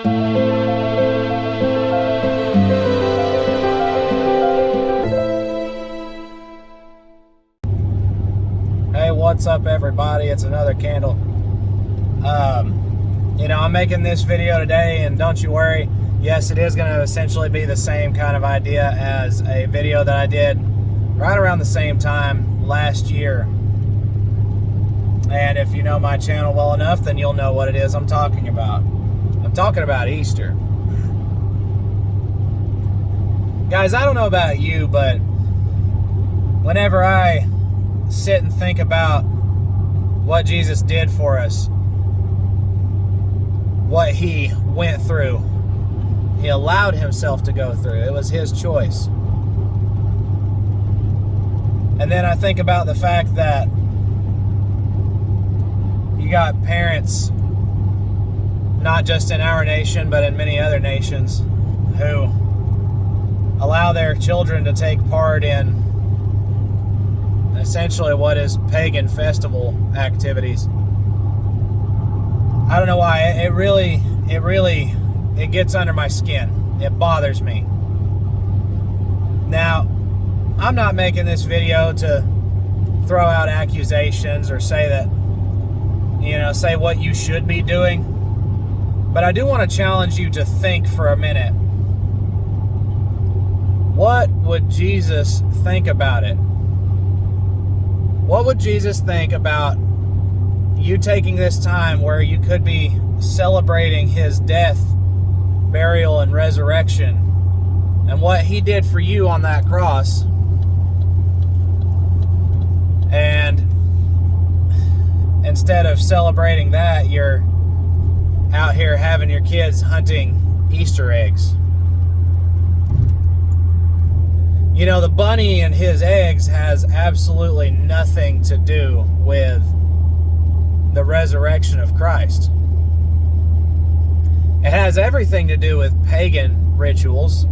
Hey, what's up, everybody? It's another candle. I'm making this video today, and don't you worry, yes, it is going to essentially be the same kind of idea as a video that I did right around the same time last year. And if you know my channel well enough, then you'll know what it is I'm talking about. I'm talking about Easter. Guys, I don't know about you, but whenever I sit and think about what Jesus did for us, what he went through, he allowed himself to go through. It was his choice. And then I think about the fact that you got parents, not just in our nation, but in many other nations, who allow their children to take part in essentially what is pagan festival activities. I don't know why. It gets under my skin. It bothers me. Now, I'm not making this video to throw out accusations or say that, say what you should be doing. But I do want to challenge you to think for a minute. What would Jesus think about it? What would Jesus think about you taking this time where you could be celebrating his death, burial, and resurrection, and what he did for you on that cross, and instead of celebrating that, you're out here having your kids hunting Easter eggs? The bunny and his eggs has absolutely nothing to do with the resurrection of Christ. It has everything to do with pagan rituals.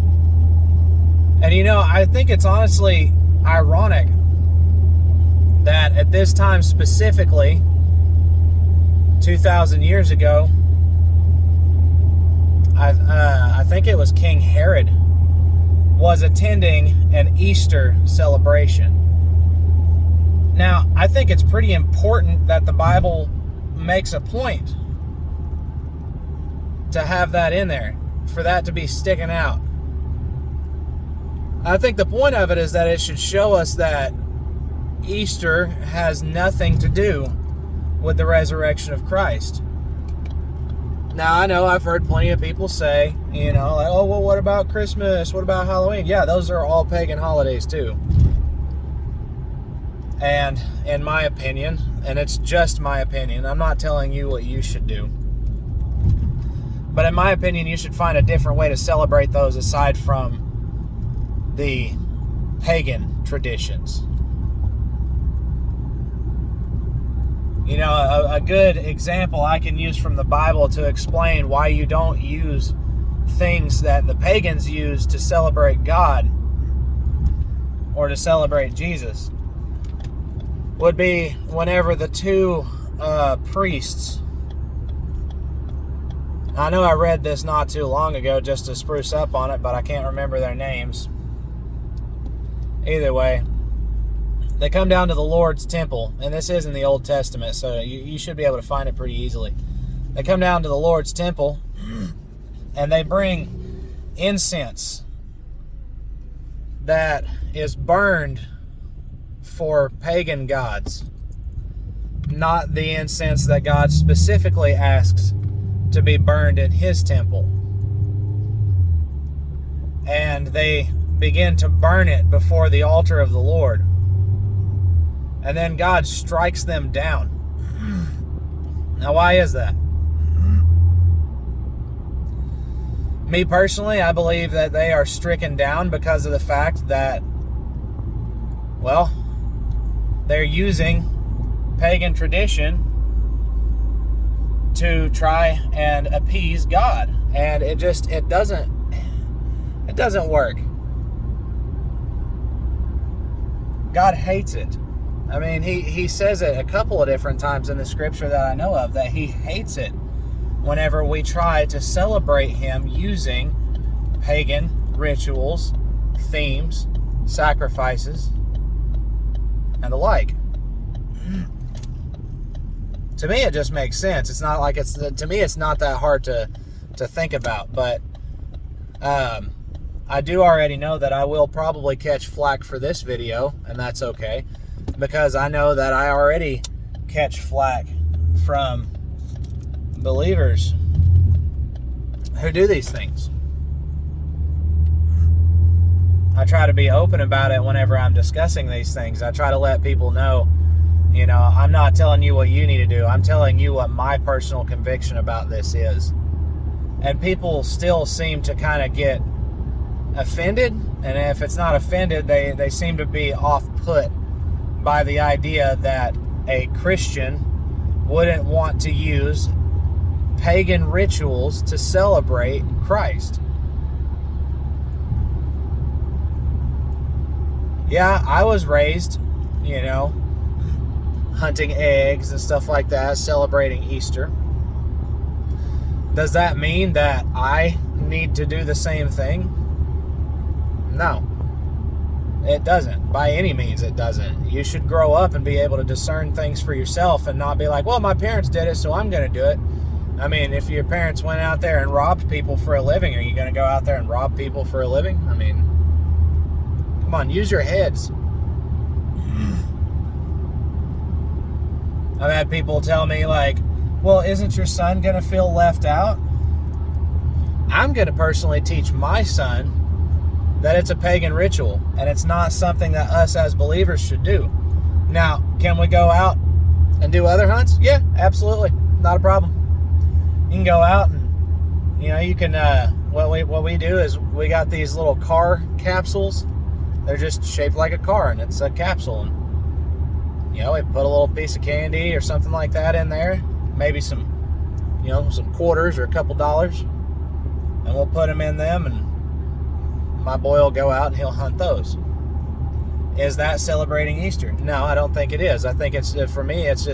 And I think it's honestly ironic that at this time specifically, 2,000 years ago, I think it was King Herod was attending an Easter celebration. Now, I think it's pretty important that the Bible makes a point to have that in there, for that to be sticking out. I think the point of it is that it should show us that Easter has nothing to do with the resurrection of Christ. Now, I know I've heard plenty of people say, oh, well, what about Christmas? What about Halloween? Yeah, those are all pagan holidays too. And in my opinion, and it's just my opinion, I'm not telling you what you should do, but in my opinion, you should find a different way to celebrate those aside from the pagan traditions. A good example I can use from the Bible to explain why you don't use things that the pagans use to celebrate God or to celebrate Jesus would be whenever the two priests, I know I read this not too long ago just to spruce up on it, but I can't remember their names. Either way, they come down to the Lord's temple, and this is in the Old Testament, so you should be able to find it pretty easily. They come down to the Lord's temple, and they bring incense that is burned for pagan gods, not the incense that God specifically asks to be burned in his temple. And they begin to burn it before the altar of the Lord. And then God strikes them down. Now, why is that? Me personally, I believe that they are stricken down because of the fact that, well, they're using pagan tradition to try and appease God. And it doesn't work. God hates it. I mean, he says it a couple of different times in the scripture that I know of, that he hates it whenever we try to celebrate him using pagan rituals, themes, sacrifices, and the like. To me, it just makes sense. It's not like to me, it's not that hard to think about, but I do already know that I will probably catch flack for this video, and that's okay, because I know that I already catch flack from believers who do these things. I try to be open about it whenever I'm discussing these things. I try to let people know, you know, I'm not telling you what you need to do. I'm telling you what my personal conviction about this is. And people still seem to kind of get offended. And if it's not offended, they seem to be off-put by the idea that a Christian wouldn't want to use pagan rituals to celebrate Christ. Yeah, I was raised, you know, hunting eggs and stuff like that, celebrating Easter. Does that mean that I need to do the same thing? No, it doesn't. By any means, it doesn't. You should grow up and be able to discern things for yourself and not be like, well, my parents did it, so I'm going to do it. I mean, if your parents went out there and robbed people for a living, are you going to go out there and rob people for a living? I mean, come on, use your heads. I've had people tell me like, well, isn't your son going to feel left out? I'm going to personally teach my son that it's a pagan ritual and it's not something that us as believers should do. Now, can we go out and do other hunts? Yeah, absolutely. Not a problem. You can go out and, you know, you can, what we do is we got these little car capsules. They're just shaped like a car, and it's a capsule. And, you know, we put a little piece of candy or something like that in there, maybe some, you know, some quarters or a couple dollars, and we'll put them in them, and my boy will go out and he'll hunt those. Is that celebrating Easter? No, I don't think it is. I think it's, for me, it's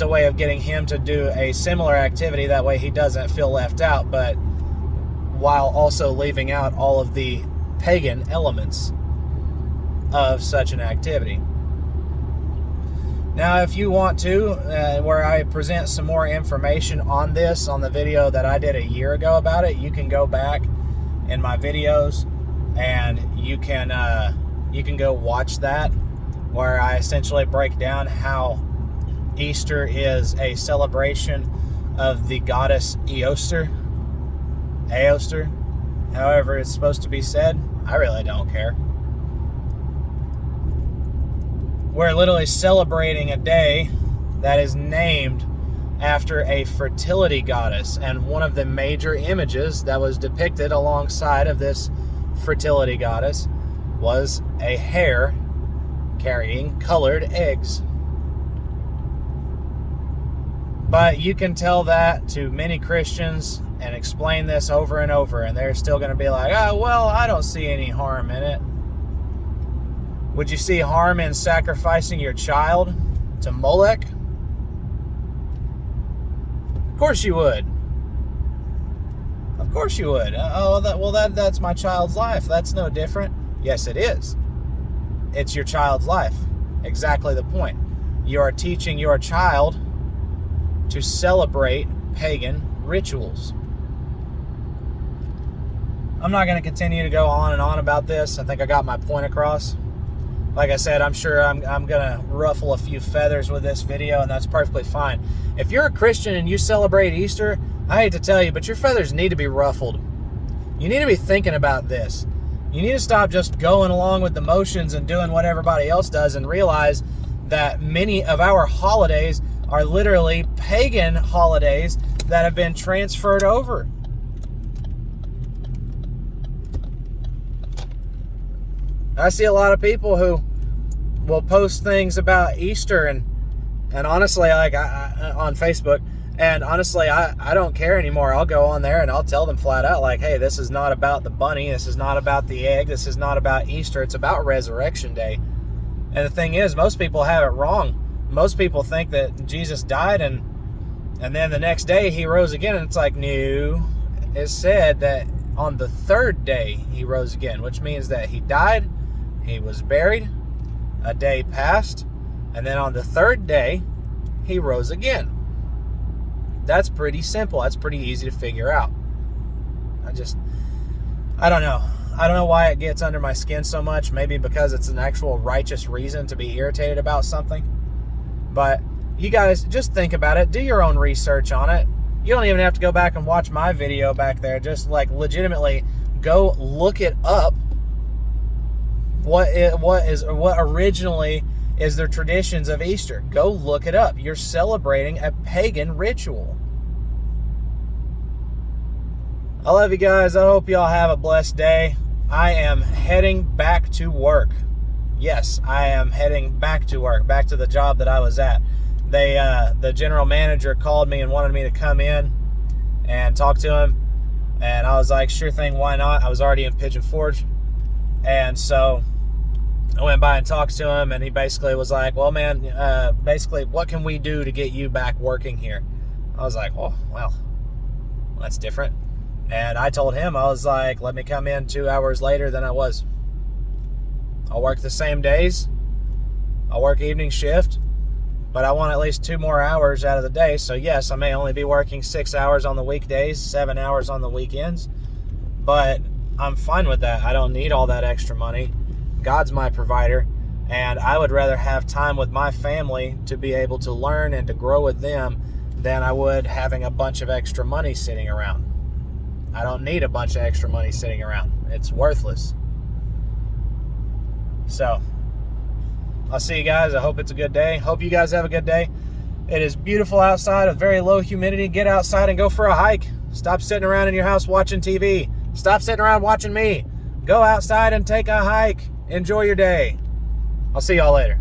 a way of getting him to do a similar activity. That way he doesn't feel left out, but while also leaving out all of the pagan elements of such an activity. Now, if you want to, where I present some more information on this on the video that I did a year ago about it, you can go back in my videos and you can go watch that, where I essentially break down how Easter is a celebration of the goddess Eostre, however it's supposed to be said. I really don't care. We're literally celebrating a day that is named after a fertility goddess, and one of the major images that was depicted alongside of this fertility goddess was a hare carrying colored eggs. But you can tell that to many Christians and explain this over and over, and they're still going to be like, oh, well, I don't see any harm in it. Would you see harm in sacrificing your child to Molech? Of course you would. Of course you would. That's my child's life. That's no different. Yes, it is. It's your child's life. Exactly the point. You are teaching your child to celebrate pagan rituals. I'm not going to continue to go on and on about this. I think I got my point across. Like I said, I'm sure I'm going to ruffle a few feathers with this video, and that's perfectly fine. If you're a Christian and you celebrate Easter, I hate to tell you, but your feathers need to be ruffled. You need to be thinking about this. You need to stop just going along with the motions and doing what everybody else does, and realize that many of our holidays are literally pagan holidays that have been transferred over. I see a lot of people who will post things about Easter and honestly, like on Facebook, and honestly, I don't care anymore. I'll go on there and I'll tell them flat out, like, hey, this is not about the bunny. This is not about the egg. This is not about Easter. It's about Resurrection Day. And the thing is, most people have it wrong. Most people think that Jesus died and And then the next day he rose again, and it's like, no. It said that on the third day he rose again, which means that he died, he was buried, a day passed, and then on the third day he rose again. That's pretty simple. That's pretty easy to figure out. I don't know. I don't know why it gets under my skin so much. Maybe because it's an actual righteous reason to be irritated about something. But you guys, just think about it. Do your own research on it. You don't even have to go back and watch my video back there. Just like legitimately go look it up. What originally is the traditions of Easter? Go look it up. You're celebrating a pagan ritual. I love you guys. I hope y'all have a blessed day. I am heading back to work. Yes, I am heading back to work, back to the job that I was at. The general manager called me and wanted me to come in and talk to him. And I was like, sure thing, why not? I was already in Pigeon Forge. And so I went by and talked to him, and he basically was like, well, man, basically, what can we do to get you back working here? I was like, oh, well, that's different. And I told him, I was like, let me come in 2 hours later than I was. I'll work the same days. I'll work evening shift, but I want at least 2 more hours out of the day. So yes, I may only be working 6 hours on the weekdays, 7 hours on the weekends, but I'm fine with that. I don't need all that extra money. God's my provider, and I would rather have time with my family to be able to learn and to grow with them than I would having a bunch of extra money sitting around. I don't need a bunch of extra money sitting around. It's worthless. So, I'll see you guys. I hope it's a good day. Hope you guys have a good day. It is beautiful outside with very low humidity. Get outside and go for a hike. Stop sitting around in your house watching TV. Stop sitting around watching me. Go outside and take a hike. Enjoy your day. I'll see y'all later.